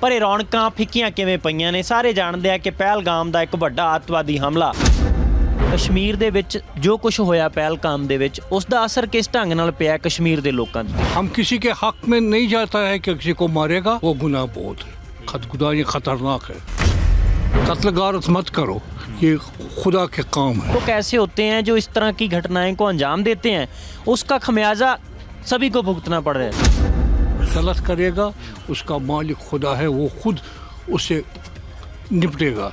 पर ਇਹ ਰੌਣਕਾਂ ਫਿੱਕੀਆਂ ਕਿਵੇਂ ਪਈਆਂ ਨੇ। ਸਾਰੇ ਜਾਣਦੇ ਆ ਕਿ ਪਹਿਲਗਾਮ ਦਾ ਇੱਕ ਵੱਡਾ ਅੱਤਵਾਦੀ ਹਮਲਾ कश्मीर दे विच जो कुछ होया पहलगाम दे विच उसका असर किस ढंग नाल पिया कश्मीर दे लोकां ते। हम किसी के हक में नहीं जाता है कि किसी को मारेगा, वो गुनाह बहुत है, खुदा ये खतरनाक है। कत्ल गारत मत करो, ये खुदा के काम है। तो कैसे होते हैं जो इस तरह की घटनाएं को अंजाम देते हैं, उसका खमियाजा सभी को भुगतना पड़ रहा है। गलत करेगा उसका मालिक खुदा है, वो खुद उसे निपटेगा।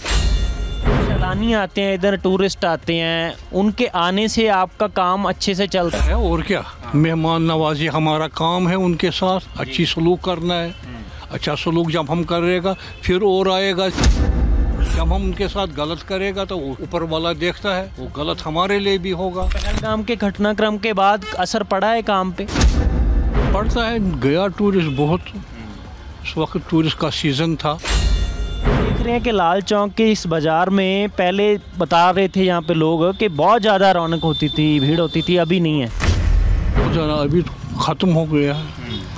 सैलानी आते हैं इधर, टूरिस्ट आते हैं, उनके आने से आपका काम अच्छे से चलता है। और क्या, मेहमान नवाजी हमारा काम है, उनके साथ अच्छी सलूक करना है। अच्छा सलूक जब हम करेगा फिर और आएगा। जब हम उनके साथ गलत करेगा तो ऊपर वाला देखता है, वो गलत हमारे लिए भी होगा। पहलगाम के घटनाक्रम के बाद असर पड़ा है काम पे? पड़ता है, गया टूरिस्ट बहुत, उस वक्त टूरिस्ट का सीज़न था। देख रहे हैं कि लाल चौक के इस बाज़ार में पहले बता रहे थे यहाँ पे लोग कि बहुत ज़्यादा रौनक होती थी, भीड़ होती थी, अभी नहीं है। ज़रा अभी ख़त्म हो गया है,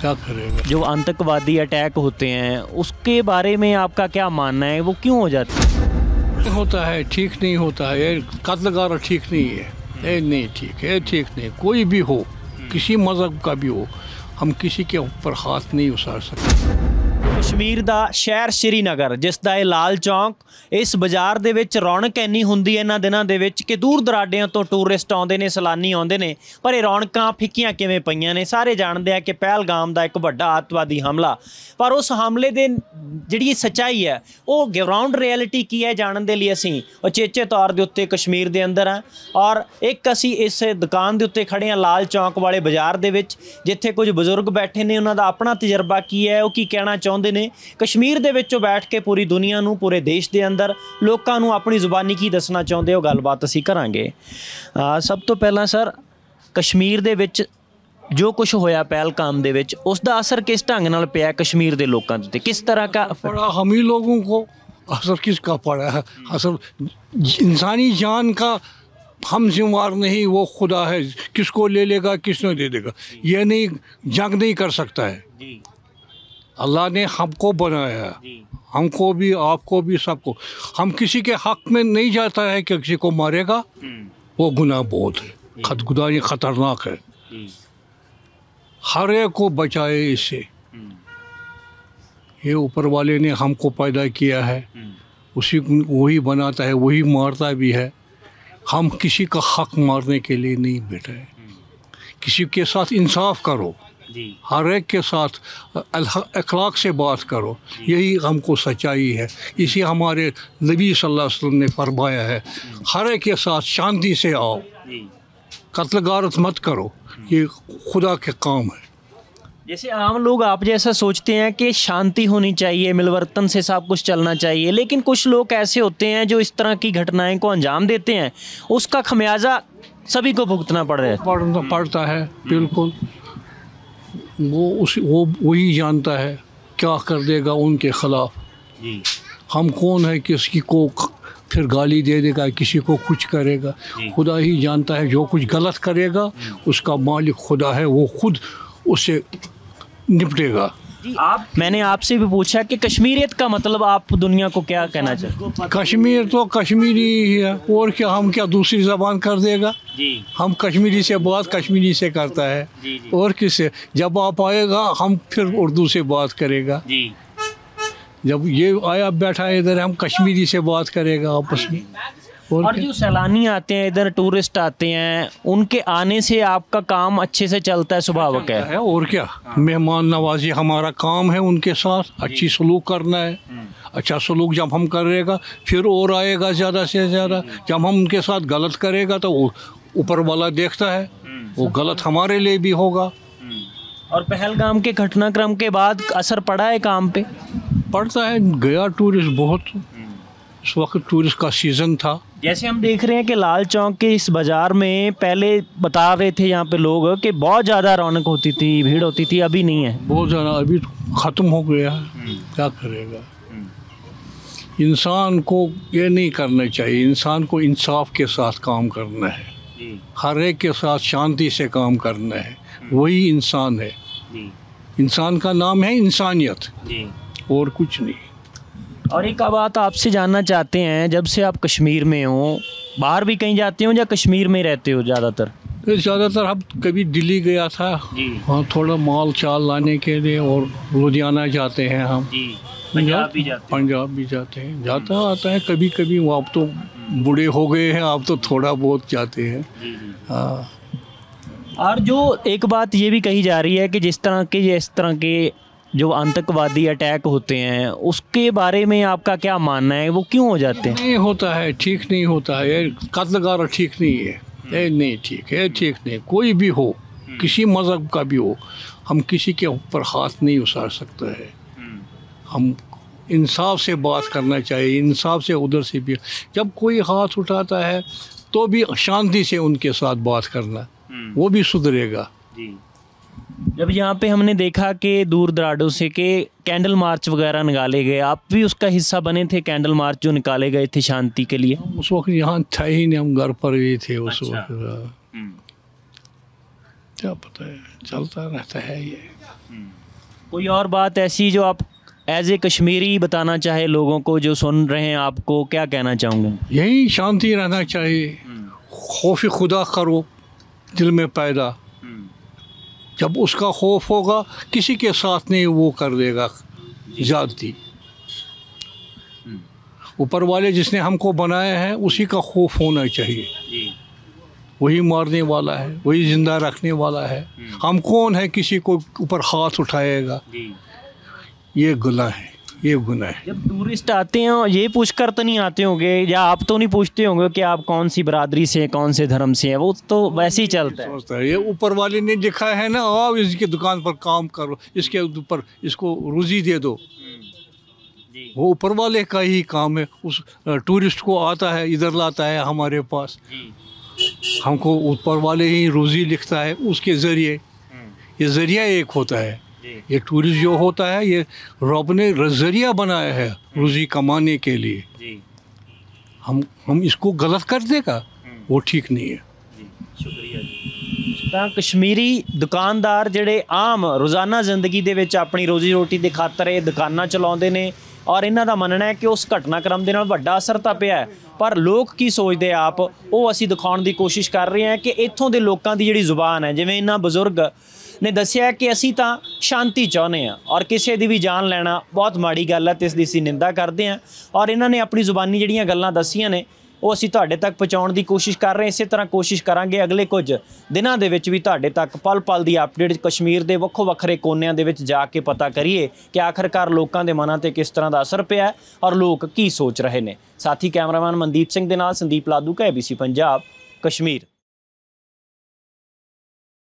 क्या करेगा। जो आतंकवादी अटैक होते हैं उसके बारे में आपका क्या मानना है, वो क्यों हो जाता है? होता है, ठीक नहीं होता है, ये कत्लगार ठीक नहीं है, ये नहीं ठीक है, ठीक नहीं, कोई भी हो, किसी मज़हब का भी हो, हम किसी के ऊपर हाथ नहीं उछाल सकते। कश्मीर ਦਾ ਸ਼ਹਿਰ ਸ਼੍ਰੀਨਗਰ ਜਿਸ ਦਾ ਇਹ ਲਾਲ ਚੌਂਕ, ਇਸ ਬਾਜ਼ਾਰ ਦੇ ਵਿੱਚ ਰੌਣਕ ਇੰਨੀ ਹੁੰਦੀ ਹੈ ਇਹਨਾਂ ਦਿਨਾਂ ਦੇ ਵਿੱਚ ਕਿ ਦੂਰ ਦਰਾਡਿਆਂ ਤੋਂ ਟੂਰਿਸਟ ਆਉਂਦੇ ਨੇ, ਸੈਲਾਨੀ ਆਉਂਦੇ ਨੇ, ਪਰ ਇਹ ਰੌਣਕਾਂ ਫਿੱਕੀਆਂ ਕਿਵੇਂ ਪਈਆਂ ਨੇ। ਸਾਰੇ ਜਾਣਦੇ ਆ ਕਿ ਪਹਿਲਗਾਮ ਦਾ ਇੱਕ ਵੱਡਾ ਅੱਤਵਾਦੀ ਹਮਲਾ, ਪਰ ਉਸ ਹਮਲੇ ਦੇ ਜਿਹੜੀ ਸੱਚਾਈ ਹੈ ਉਹ ਗਰਾਊਂਡ ਰਿਐਲਿਟੀ ਕੀ ਹੈ ਜਾਣਨ ਦੇ ਲਈ ਅਸੀਂ ਉਚੇਚੇ ਤੌਰ ਦੇ ਉੱਤੇ ਕਸ਼ਮੀਰ ਦੇ ਅੰਦਰ ਹਾਂ। ਔਰ ਇੱਕ ਅਸੀਂ ਇਸ ਦੁਕਾਨ ਦੇ ਉੱਤੇ ਖੜ੍ਹੇ ਹਾਂ ਲਾਲ ਚੌਂਕ ਵਾਲੇ ਬਾਜ਼ਾਰ ਦੇ ਵਿੱਚ, ਜਿੱਥੇ ਕੁਝ ਬਜ਼ੁਰਗ ਬੈਠੇ ਨੇ, ਉਹਨਾਂ ਦਾ ਆਪਣਾ ਤਜਰਬਾ ਕੀ ਹੈ, ਉਹ ਕੀ ਕਹਿਣਾ ਚਾਹੁੰਦੇ ਨੇ। कश्मीर दे विचों बैठ के पूरी दुनिया नूं, पूरे देश दे अंदर लोकां नूं अपनी जुबानी की दसना चाहुंदे हो, गलबात असीं करांगे। सब तो पहलां सर, कश्मीर दे विच जो कुछ होया पहलगाम दे विच उसका असर किस ढंग नाल पिया कश्मीर दे लोकां ते, किस तरह का पड़ा? हम ही लोगों को असर किसका पड़ा है? असर इंसानी जान का हम जिम्मेवार नहीं, वो खुदा है, किसको ले लेगा किसने दे देगा, ये नहीं जंग नहीं कर सकता है। अल्लाह ने हमको बनाया, हमको भी, आपको भी, सबको। हम किसी के हक में नहीं जाता है कि किसी को मारेगा, वो गुनाह बहुत है, खुदा ये खतरनाक है। हर एक को बचाए इससे। ये ऊपर वाले ने हमको पैदा किया है, उसी वही बनाता है, वही मारता भी है। हम किसी का हक मारने के लिए नहीं बैठे हैं। किसी के साथ इंसाफ करो, हर एक के साथ अखलाक से बात करो, यही हमको सच्चाई है। इसी हमारे नबी सल्लल्लाहु अलैहि वसल्लम ने फरमाया है, हर एक के साथ शांति से आओ, कत्ल गारत मत करो, ये खुदा के काम है। जैसे आम लोग आप जैसा सोचते हैं कि शांति होनी चाहिए, मिलवर्तन से सब कुछ चलना चाहिए, लेकिन कुछ लोग ऐसे होते हैं जो इस तरह की घटनाएं को अंजाम देते हैं, उसका खमियाजा सभी को भुगतना पड़ता है। बिल्कुल, वो वही जानता है क्या कर देगा उनके खिलाफ। हम कौन है किसी को फिर गाली दे देगा, किसी को कुछ करेगा, खुदा ही जानता है। जो कुछ गलत करेगा उसका मालिक खुदा है, वो खुद उसे निपटेगा। मैंने आपसे भी पूछा कि कश्मीरियत का मतलब आप दुनिया को क्या कहना चाहते? कश्मीर तो कश्मीरी ही है, और क्या, हम क्या दूसरी ज़बान कर देगा? हम कश्मीरी से बात कश्मीरी से करता है, और किससे? जब आप आएगा हम फिर उर्दू से बात करेगा। जब ये आया बैठा है इधर, हम कश्मीरी से बात करेगा आपस में। और जो सैलानी आते हैं इधर, टूरिस्ट आते हैं, उनके आने से आपका काम अच्छे से चलता है, स्वाभाविक है। और क्या, मेहमान नवाजी हमारा काम है, उनके साथ अच्छी सलूक करना है। अच्छा सलूक जब हम करेगा फिर और आएगा ज़्यादा से ज़्यादा। जब हम उनके साथ गलत करेगा तो वो ऊपर वाला देखता है, वो गलत हमारे लिए भी होगा। और पहलगाम के घटनाक्रम के बाद असर पड़ा है काम पे? पड़ता है, गया टूरिस्ट बहुत, उस वक्त टूरिस्ट का सीज़न था। जैसे हम देख रहे हैं कि लाल चौक के इस बाज़ार में पहले बता रहे थे यहाँ पे लोग कि बहुत ज़्यादा रौनक होती थी, भीड़ होती थी, अभी नहीं है। बहुत ज़्यादा, अभी ख़त्म हो गया है, क्या करेगा। इंसान को ये नहीं करना चाहिए, इंसान को इंसाफ के साथ काम करना है, हर एक के साथ शांति से काम करना है, वही इंसान है। इंसान का नाम है इंसानियत, और कुछ नहीं। और एक बात आपसे जानना चाहते हैं, जब से आप कश्मीर में हो, बाहर भी कहीं जाते हो या कश्मीर में रहते हो ज़्यादातर? तो ज़्यादातर हम कभी दिल्ली गया था वहाँ थोड़ा माल चाल लाने के लिए, और लुधियाना जाते हैं हम, पंजाब भी जाते हैं, जाता आता है कभी कभी। वो अब तो बूढ़े हो गए हैं, अब तो थोड़ा बहुत जाते हैं। हाँ। और जो एक बात ये भी कही जा रही है कि जिस तरह के जो आतंकवादी अटैक होते हैं, उसके बारे में आपका क्या मानना है? वो क्यों हो जाते हैं? नहीं होता है, ठीक नहीं होता है, ये कत्लगार ठीक नहीं है, ये नहीं ठीक है, ठीक नहीं। कोई भी हो, किसी मज़हब का भी हो, हम किसी के ऊपर हाथ नहीं उछाल सकते हैं। हम इंसाफ से बात करना चाहिए, इंसाफ से उधर से भी। जब कोई हाथ उठाता है तो भी शांति से उनके साथ बात करना, वो भी सुधरेगा। जब यहाँ पे हमने देखा कि दूर दराडों से के कैंडल मार्च वगैरह निकाले गए, आप भी उसका हिस्सा बने थे? कैंडल मार्च जो निकाले गए थे शांति के लिए। उस वक्त यहाँ था ही नहीं, हम घर पर ही थे उस वक्त। क्या पता है, चलता रहता है ये। कोई और बात ऐसी जो आप एज ए कश्मीरी बताना चाहे लोगों को जो सुन रहे हैं आपको, क्या कहना चाहूँगे? यही शांति रहना चाहिए, खौफ खुदा करो दिल में पैदा। जब उसका खौफ होगा, किसी के साथ नहीं वो कर देगा ज़्यादती। ऊपर वाले जिसने हमको बनाया है उसी का खौफ होना चाहिए। वही मारने वाला है, वही जिंदा रखने वाला है। हम कौन है किसी को ऊपर हाथ उठाएगा? ये गुनाह है, ये गुनाह है। जब टूरिस्ट आते हैं ये पूछकर तो नहीं आते होंगे, या आप तो नहीं पूछते होंगे कि आप कौन सी बरादरी से हैं, कौन से धर्म से हैं? वो तो वैसे ही चलता है। ये ऊपर वाले ने लिखा है ना, आओ इसकी दुकान पर काम करो, इसके ऊपर इसको रोजी दे दो। वो ऊपर वाले का ही काम है। उस टूरिस्ट को आता है, इधर लाता है हमारे पास, हमको ऊपर वाले ही रोजी लिखता है उसके ज़रिए। ये ज़रिया एक होता है, ये टूरिस्ट जो होता है ये रब ने ज़रिया बनाया है रोज़ी कमाने के लिए। हम इसको गलत कर देगा, वो ठीक नहीं है। ਤਾਂ ਕਸ਼ਮੀਰੀ ਦੁਕਾਨਦਾਰ ਜਿਹੜੇ ਆਮ ਰੋਜ਼ਾਨਾ ਜ਼ਿੰਦਗੀ ਦੇ ਵਿੱਚ ਆਪਣੀ ਰੋਜ਼ੀ ਰੋਟੀ ਦੇ ਖਾਤਰ ਇਹ ਦੁਕਾਨਾਂ ਚਲਾਉਂਦੇ ਨੇ, ਔਰ ਇਹਨਾਂ ਦਾ ਮੰਨਣਾ ਹੈ ਕਿ ਉਸ ਘਟਨਾਕ੍ਰਮ ਦੇ ਨਾਲ ਵੱਡਾ ਅਸਰ ਤਾਂ ਪਿਆ ਹੈ, ਪਰ ਲੋਕ ਕੀ ਸੋਚਦੇ ਆਪ ਉਹ ਅਸੀਂ ਦਿਖਾਉਣ ਦੀ ਕੋਸ਼ਿਸ਼ ਕਰ ਰਹੇ ਹਾਂ ਕਿ ਇੱਥੋਂ ਦੇ ਲੋਕਾਂ ਦੀ ਜਿਹੜੀ ਜ਼ੁਬਾਨ ਹੈ, ਜਿਵੇਂ ਇਹਨਾਂ ਬਜ਼ੁਰਗ ਨੇ ਦੱਸਿਆ ਕਿ ਅਸੀਂ ਤਾਂ ਸ਼ਾਂਤੀ ਚਾਹੁੰਦੇ ਹਾਂ ਔਰ ਕਿਸੇ ਦੀ ਵੀ ਜਾਨ ਲੈਣਾ ਬਹੁਤ ਮਾੜੀ ਗੱਲ ਹੈ, ਤੇ ਇਸ ਦੀ ਅਸੀਂ ਨਿੰਦਾ ਕਰਦੇ ਹਾਂ। ਔਰ ਇਹਨਾਂ ਨੇ ਆਪਣੀ ਜ਼ੁਬਾਨੀ ਜਿਹੜੀਆਂ ਗੱਲਾਂ ਦੱਸੀਆਂ ਨੇ ਉਹ ਅਸੀਂ ਤੁਹਾਡੇ ਤੱਕ ਪਹੁੰਚਾਉਣ ਦੀ ਕੋਸ਼ਿਸ਼ ਕਰ ਰਹੇ ਹਾਂ। ਇਸੇ ਤਰ੍ਹਾਂ ਕੋਸ਼ਿਸ਼ ਕਰਾਂਗੇ ਅਗਲੇ ਕੁਝ ਦਿਨਾਂ ਦੇ ਵਿੱਚ ਵੀ ਤੁਹਾਡੇ ਤੱਕ ਪਲ ਪਲ ਦੀ ਅਪਡੇਟ ਕਸ਼ਮੀਰ ਦੇ ਵੱਖੋ ਵੱਖਰੇ ਕੋਨਿਆਂ ਦੇ ਵਿੱਚ ਜਾ ਕੇ ਪਤਾ ਕਰੀਏ ਕਿ ਆਖਰਕਾਰ ਲੋਕਾਂ ਦੇ ਮਨਾਂ 'ਤੇ ਕਿਸ ਤਰ੍ਹਾਂ ਦਾ ਅਸਰ ਪਿਆ ਔਰ ਲੋਕ ਕੀ ਸੋਚ ਰਹੇ ਨੇ। ਸਾਥੀ ਕੈਮਰਾਮੈਨ ਮਨਦੀਪ ਸਿੰਘ ਦੇ ਨਾਲ ਸੰਦੀਪ ਲਾਦੂ ਕਾ ABC ਪੰਜਾਬ ਕਸ਼ਮੀਰ।